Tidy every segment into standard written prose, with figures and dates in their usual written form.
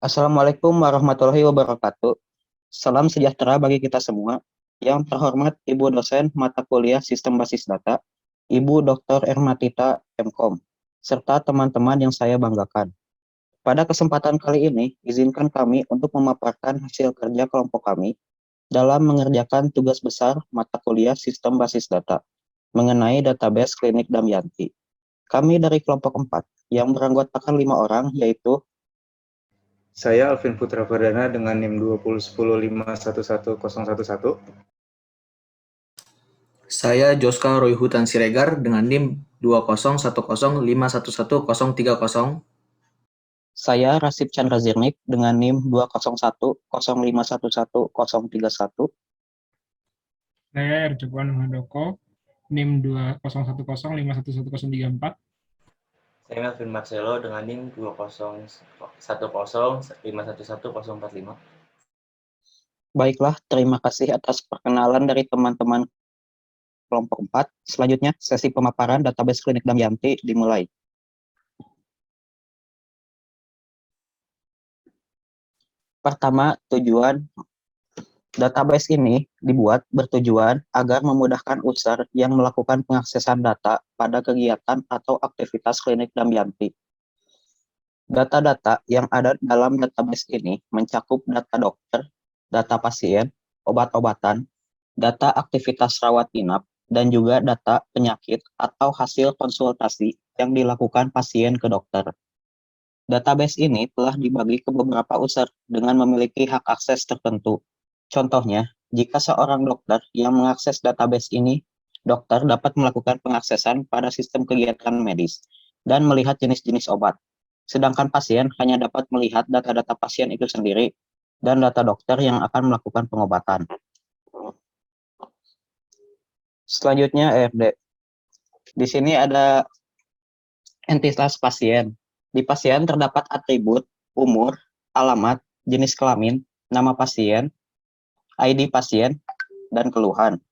Assalamualaikum warahmatullahi wabarakatuh. Salam sejahtera bagi kita semua. Yang terhormat Ibu dosen mata kuliah Sistem Basis Data, Ibu Dr. Ermatita Mkom, serta teman-teman yang saya banggakan. Pada kesempatan kali ini, izinkan kami untuk memaparkan hasil kerja kelompok kami dalam mengerjakan tugas besar mata kuliah Sistem Basis Data mengenai database klinik Damayanti. Kami dari kelompok 4 yang beranggotakan 5 orang, yaitu Saya Alvin Putra Perdana dengan NIM 201051111. Saya Joska Royhutan Siregar dengan NIM 20105111030. Saya Rasib Chandra Zirnik dengan NIM 20105111031. Saya Erjuan Handoko, NIM 2010511134. Saya Melvin Marcelo dengan NIM 20105111045. Baiklah, terima kasih atas perkenalan dari teman-teman kelompok 4. Selanjutnya, sesi pemaparan database klinik Damayanti dimulai. Pertama, tujuan database ini dibuat bertujuan agar memudahkan user yang melakukan pengaksesan data pada kegiatan atau aktivitas klinik Damayanti. Data-data yang ada dalam database ini mencakup data dokter, data pasien, obat-obatan, data aktivitas rawat inap, dan juga data penyakit atau hasil konsultasi yang dilakukan pasien ke dokter. Database ini telah dibagi ke beberapa user dengan memiliki hak akses tertentu. Contohnya, jika seorang dokter yang mengakses database ini, dokter dapat melakukan pengaksesan pada sistem kegiatan medis dan melihat jenis-jenis obat. Sedangkan pasien hanya dapat melihat data-data pasien itu sendiri dan data dokter yang akan melakukan pengobatan. Selanjutnya ERD. Di sini ada entitas pasien. Di pasien terdapat atribut, umur, alamat, jenis kelamin, nama pasien, ID pasien, dan keluhan.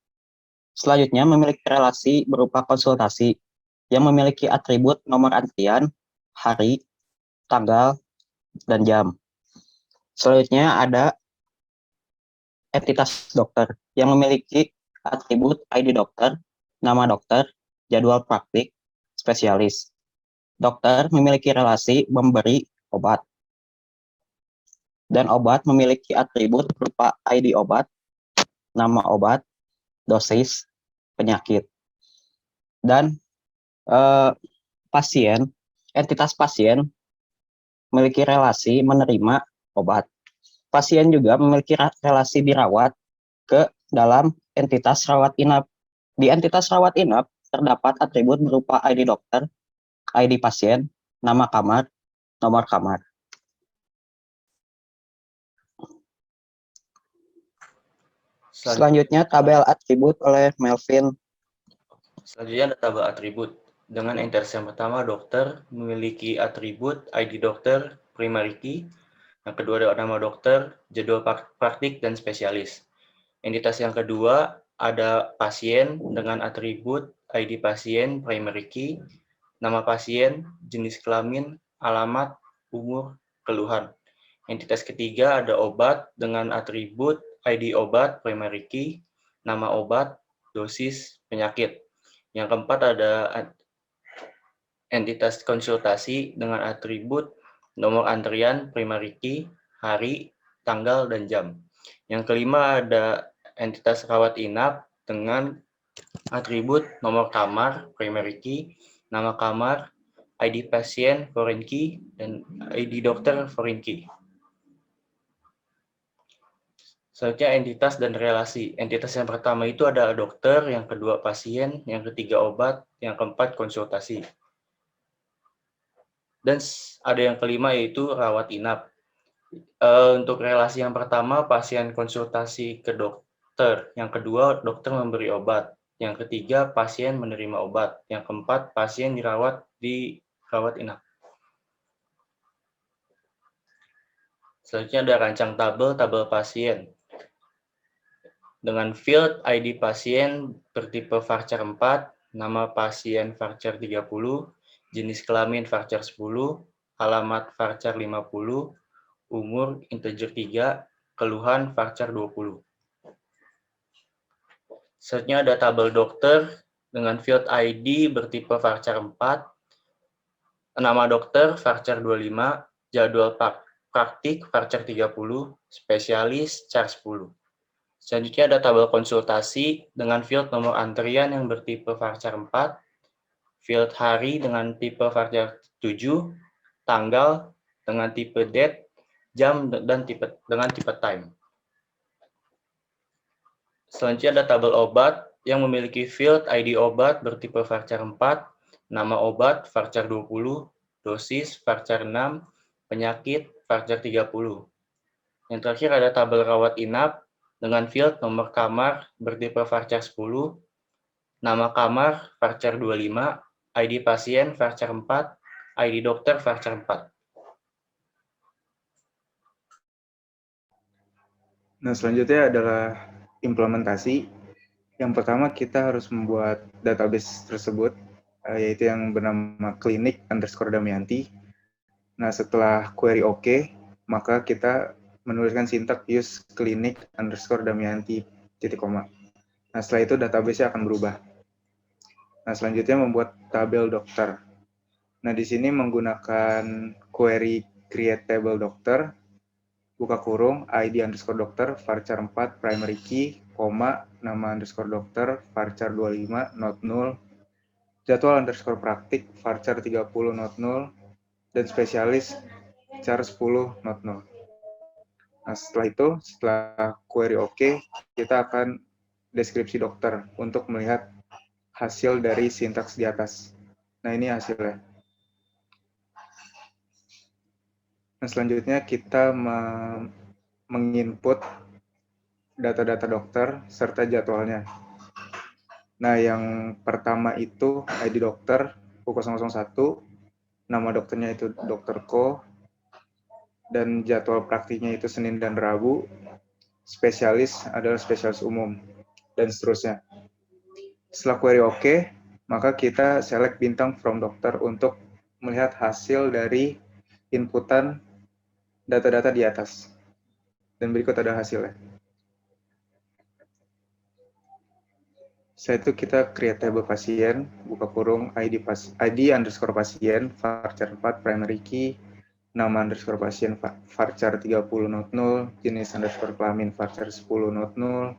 Selanjutnya memiliki relasi berupa konsultasi yang memiliki atribut nomor antrian, hari, tanggal, dan jam. Selanjutnya ada entitas dokter yang memiliki atribut ID dokter, nama dokter, jadwal praktik, spesialis. Dokter memiliki relasi memberi obat. Dan obat memiliki atribut berupa ID obat, nama obat, dosis, penyakit. Dan pasien, entitas pasien memiliki relasi menerima obat. Pasien juga memiliki relasi dirawat ke dalam entitas rawat inap. Di entitas rawat inap terdapat atribut berupa ID dokter, ID pasien, nama kamar, nomor kamar. Selanjutnya tabel atribut oleh Melvin. Selanjutnya ada tabel atribut. Dengan entitas yang pertama, dokter memiliki atribut ID dokter, primary key. Yang kedua ada nama dokter, jadwal praktik, dan spesialis. Entitas yang kedua ada pasien dengan atribut ID pasien, primary key, nama pasien, jenis kelamin, alamat, umur, keluhan. Entitas ketiga ada obat dengan atribut ID obat, primary key, nama obat, dosis, penyakit. Yang keempat ada entitas konsultasi dengan atribut nomor antrian, primary key, hari, tanggal, dan jam. Yang kelima ada entitas rawat inap dengan atribut nomor kamar, primary key, nama kamar, ID pasien, foreign key, dan ID dokter, foreign key. Selanjutnya entitas dan relasi. Entitas yang pertama itu adalah dokter, yang kedua pasien, yang ketiga obat, yang keempat konsultasi. Dan ada yang kelima yaitu rawat inap. Untuk relasi yang pertama, pasien konsultasi ke dokter. Yang kedua, dokter memberi obat. Yang ketiga, pasien menerima obat. Yang keempat, pasien dirawat di rawat inap. Selanjutnya ada rancang tabel pasien. Dengan field ID pasien bertipe varchar 4, nama pasien varchar 30, jenis kelamin varchar 10, alamat varchar 50, umur integer 3, keluhan varchar 20. Selanjutnya ada tabel dokter dengan field ID bertipe varchar 4, nama dokter varchar 25, jadwal praktik varchar 30, spesialis char 10. Selanjutnya ada tabel konsultasi dengan field nomor antrian yang bertipe varchar 4, field hari dengan tipe varchar 7, tanggal dengan tipe date, jam dan dengan tipe time. Selanjutnya ada tabel obat yang memiliki field ID obat bertipe varchar 4, nama obat varchar 20, dosis varchar 6, penyakit varchar 30. Yang terakhir ada tabel rawat inap dengan field nomor kamar bertipe varchar 10, nama kamar varchar 25, ID pasien varchar 4, ID dokter varchar 4. Nah, selanjutnya adalah implementasi. Yang pertama kita harus membuat database tersebut, yaitu yang bernama clinic_Damayanti. Nah, setelah query OK, maka kita menuliskan sintak use clinic_Damayanti titik koma. Nah, setelah itu database akan berubah. Nah, selanjutnya membuat tabel dokter. Nah, di sini menggunakan query create table dokter, buka kurung, ID_dokter, varchar 4, primary key, koma, nama underscore dokter, varchar 25, not null, jadwal underscore praktik, varchar 30, not null, dan spesialis, char 10, not null. Nah, setelah query OK, kita akan deskripsi dokter untuk melihat hasil dari sintaks di atas. Nah, ini hasilnya. Nah, selanjutnya kita menginput data-data dokter serta jadwalnya. Nah, yang pertama itu ID dokter U001, nama dokternya itu Dr. Ko, dan jadwal praktiknya itu Senin dan Rabu, spesialis adalah spesialis umum, dan seterusnya. Setelah query OK, maka kita select bintang from dokter untuk melihat hasil dari inputan data-data di atas. Dan berikut ada hasilnya. Setelah itu kita create table pasien, buka kurung, ID_pasien, varchar 4, primary key, nama underscore pasien, varchar 30, not null, jenis underscore kelamin, varchar 10, not null,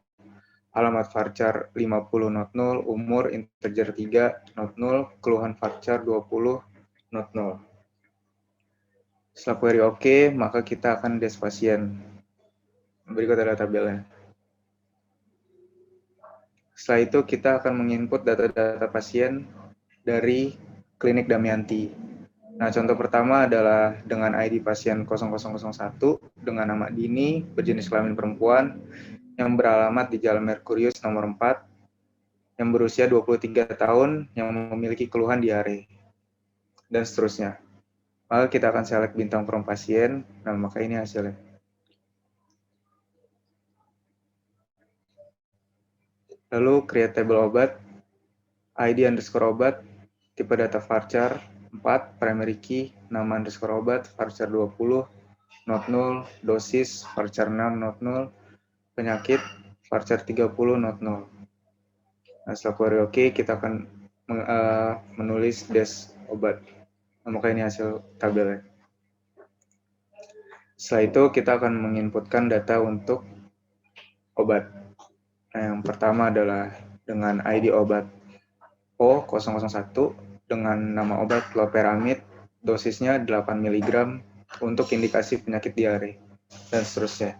alamat varchar 50, not null, umur integer 3, not null, keluhan varchar 20, not null. Setelah query OK, maka kita akan des pasien. Berikut ada tabelnya. Setelah itu kita akan menginput data-data pasien dari klinik Damayanti. Nah, contoh pertama adalah dengan ID pasien 0001 dengan nama Dini, berjenis kelamin perempuan, yang beralamat di Jalan Merkurius nomor 4, yang berusia 23 tahun, yang memiliki keluhan diare, dan seterusnya. Maka kita akan select bintang from pasien, nah maka ini hasilnya. Lalu create table obat, ID_obat, tipe data varchar 4, primary key, nama underscore obat, varchar 20, not null, dosis, varchar 6, not null, penyakit, varchar 30, not null. Nah, setelah query OK, kita akan menulis des obat. Nah, maka ini hasil tabelnya. Setelah itu, kita akan menginputkan data untuk obat. Nah, yang pertama adalah dengan ID obat O001 dengan nama obat loperamid, dosisnya 8 mg untuk indikasi penyakit diare, dan seterusnya.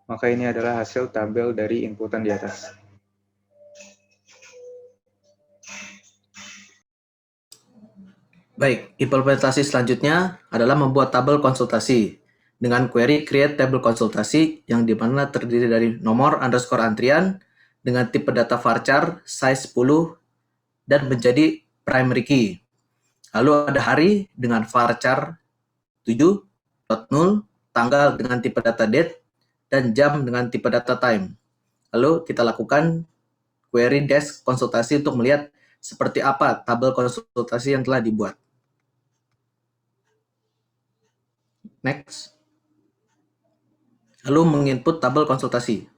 Maka ini adalah hasil tabel dari inputan di atas. Baik, implementasi selanjutnya adalah membuat tabel konsultasi dengan query create table konsultasi yang dimana terdiri dari nomor underscore antrian dengan tipe data varchar size 10 dan menjadi primary key. Lalu ada hari dengan varchar 7, not null, tanggal dengan tipe data date, dan jam dengan tipe data time. Lalu kita lakukan query desk konsultasi untuk melihat seperti apa tabel konsultasi yang telah dibuat. Next. lalu menginput tabel konsultasi.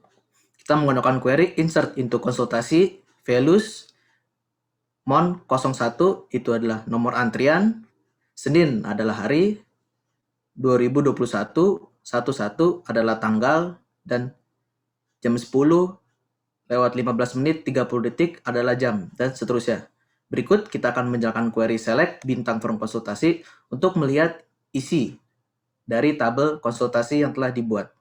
Kita menggunakan query insert into konsultasi values mon 01 itu adalah nomor antrian, Senin adalah hari, 2021 11 adalah tanggal, dan jam 10:15:30 adalah jam, dan seterusnya. Berikut kita akan menjalankan query select bintang from konsultasi untuk melihat isi dari tabel konsultasi yang telah dibuat.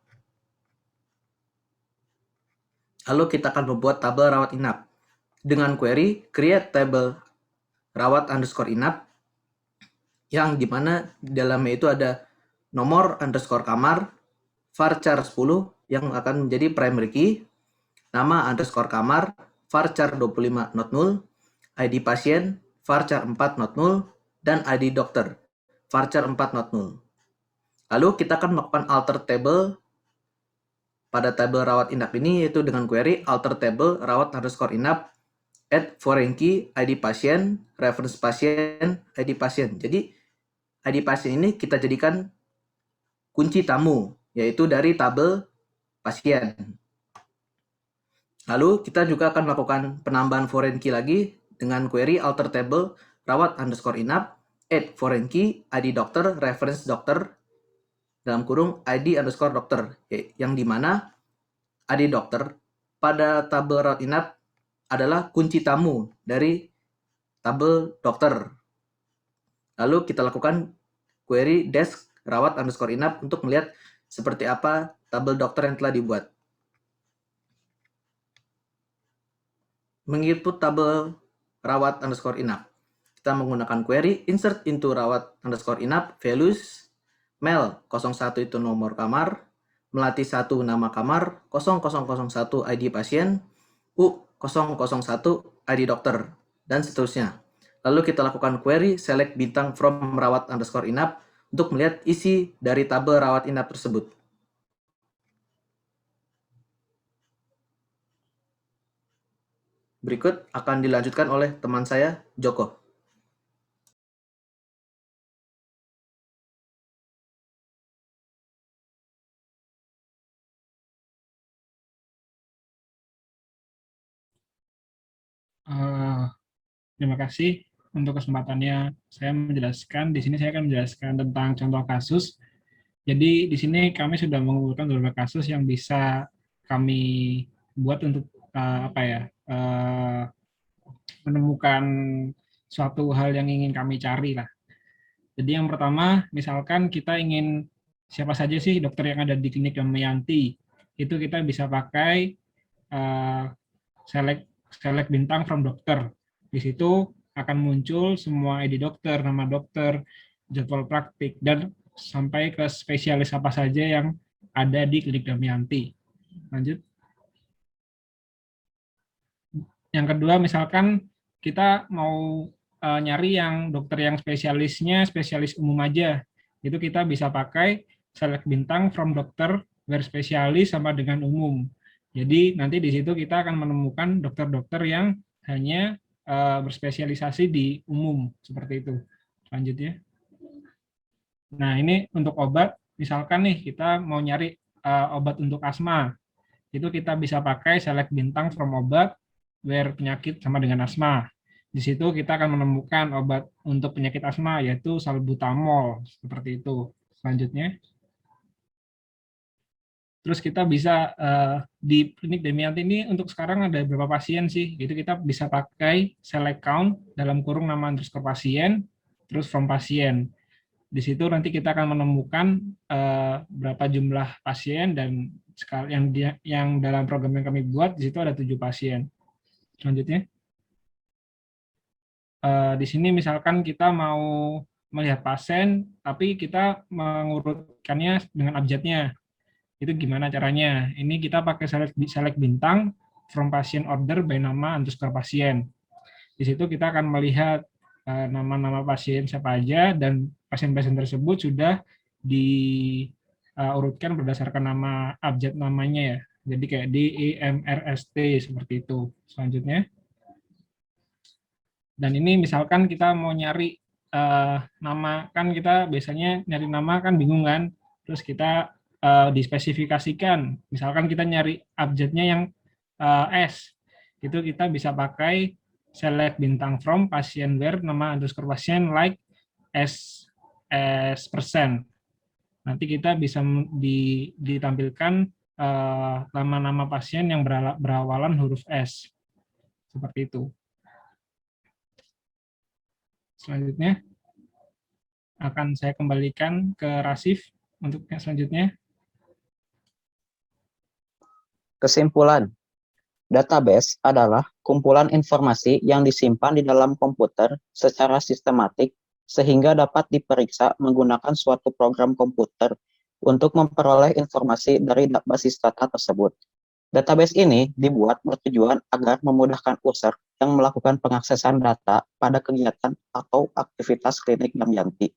Lalu kita akan membuat tabel rawat inap dengan query create table rawat underscore inap yang dimana di dalamnya itu ada nomor underscore kamar, varchar 10 yang akan menjadi primary key, nama underscore kamar, varchar 25 not null, ID pasien, varchar 4 not null, dan ID dokter, varchar 4 not null. Lalu kita akan melakukan alter table pada tabel rawat inap ini, yaitu dengan query alter table rawat underscore inap add foreign key, ID pasien, reference pasien, ID pasien. Jadi ID pasien ini kita jadikan kunci tamu, yaitu dari tabel pasien. Lalu kita juga akan melakukan penambahan foreign key lagi dengan query alter table rawat underscore inap add foreign key, ID dokter, reference dokter, dalam kurung ID underscore dokter, yang dimana ID dokter pada tabel rawat inap adalah kunci tamu dari tabel dokter. Lalu kita lakukan query desk rawat underscore inap untuk melihat seperti apa tabel dokter yang telah dibuat. Menginput tabel rawat underscore inap, kita menggunakan query insert into rawat underscore inap values mel 01 itu nomor kamar, melati 1 nama kamar, 0001 ID pasien, U001 ID dokter, dan seterusnya. Lalu kita lakukan query select bintang from rawat underscore inap untuk melihat isi dari tabel rawat inap tersebut. Berikut akan dilanjutkan oleh teman saya, Joko. Terima kasih untuk kesempatannya. Saya menjelaskan, di sini saya akan menjelaskan tentang contoh kasus. Jadi di sini kami sudah mengumpulkan beberapa kasus yang bisa kami buat untuk menemukan suatu hal yang ingin kami cari lah. Jadi yang pertama, misalkan kita ingin siapa saja sih dokter yang ada di klinik Damayanti, itu kita bisa pakai select bintang from dokter. Di situ akan muncul semua ID dokter, nama dokter, jadwal praktik, dan sampai ke spesialis apa saja yang ada di klinik Damayanti. Lanjut. Yang kedua, misalkan kita mau nyari yang dokter yang spesialisnya spesialis umum aja, itu kita bisa pakai select bintang from dokter where spesialis sama dengan umum. Jadi nanti di situ kita akan menemukan dokter-dokter yang hanya berspesialisasi di umum, seperti itu. Lanjutnya. Nah, ini untuk obat, misalkan nih kita mau nyari obat untuk asma, itu kita bisa pakai select bintang from obat where penyakit sama dengan asma. Di situ kita akan menemukan obat untuk penyakit asma, yaitu salbutamol, seperti itu. Selanjutnya. Terus kita bisa di klinik Damayanti ini untuk sekarang ada berapa pasien sih? Itu kita bisa pakai select count dalam kurung nama underscore pasien, terus from pasien. Di situ nanti kita akan menemukan berapa jumlah pasien, dan yang dalam program yang kami buat di situ ada 7 pasien. Selanjutnya. Di sini misalkan kita mau melihat pasien, tapi kita mengurutkannya dengan abjadnya. Itu gimana caranya? Ini kita pakai select bintang from pasien order by nama underscore pasien. Di situ kita akan melihat nama-nama pasien siapa aja, dan pasien-pasien tersebut sudah diurutkan berdasarkan nama abjad namanya ya. Jadi kayak DEMRST seperti itu. Selanjutnya. Dan ini misalkan kita mau nyari nama, kan kita biasanya nyari nama kan bingung kan, terus kita dispesifikasikan. Misalkan kita nyari abjadnya yang S, itu kita bisa pakai select bintang from pasien where nama underscore pasien like S persen. Nanti kita bisa ditampilkan nama-nama pasien yang berawalan huruf S. Seperti itu. Selanjutnya akan saya kembalikan ke Rasif untuk yang selanjutnya. Kesimpulan, database adalah kumpulan informasi yang disimpan di dalam komputer secara sistematik sehingga dapat diperiksa menggunakan suatu program komputer untuk memperoleh informasi dari basis data tersebut. Database ini dibuat bertujuan agar memudahkan user yang melakukan pengaksesan data pada kegiatan atau aktivitas klinik Damayanti.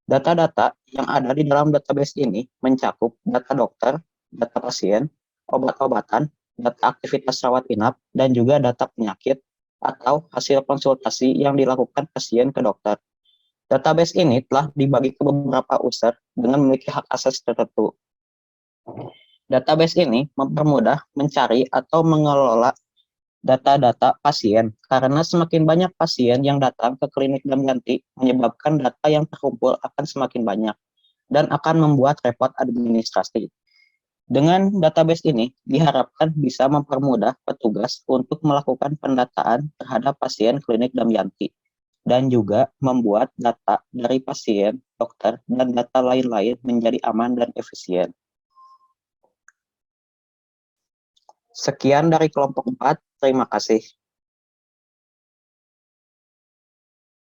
Data-data yang ada di dalam database ini mencakup data dokter, data pasien, obat-obatan, data aktivitas rawat inap, dan juga data penyakit atau hasil konsultasi yang dilakukan pasien ke dokter. Database ini telah dibagi ke beberapa user dengan memiliki hak akses tertentu. Database ini mempermudah mencari atau mengelola data-data pasien, karena semakin banyak pasien yang datang ke klinik Damayanti menyebabkan data yang terkumpul akan semakin banyak dan akan membuat repot administrasi. Dengan database ini diharapkan bisa mempermudah petugas untuk melakukan pendataan terhadap pasien klinik Damayanti dan juga membuat data dari pasien, dokter, dan data lain-lain menjadi aman dan efisien. Sekian dari kelompok 4, terima kasih.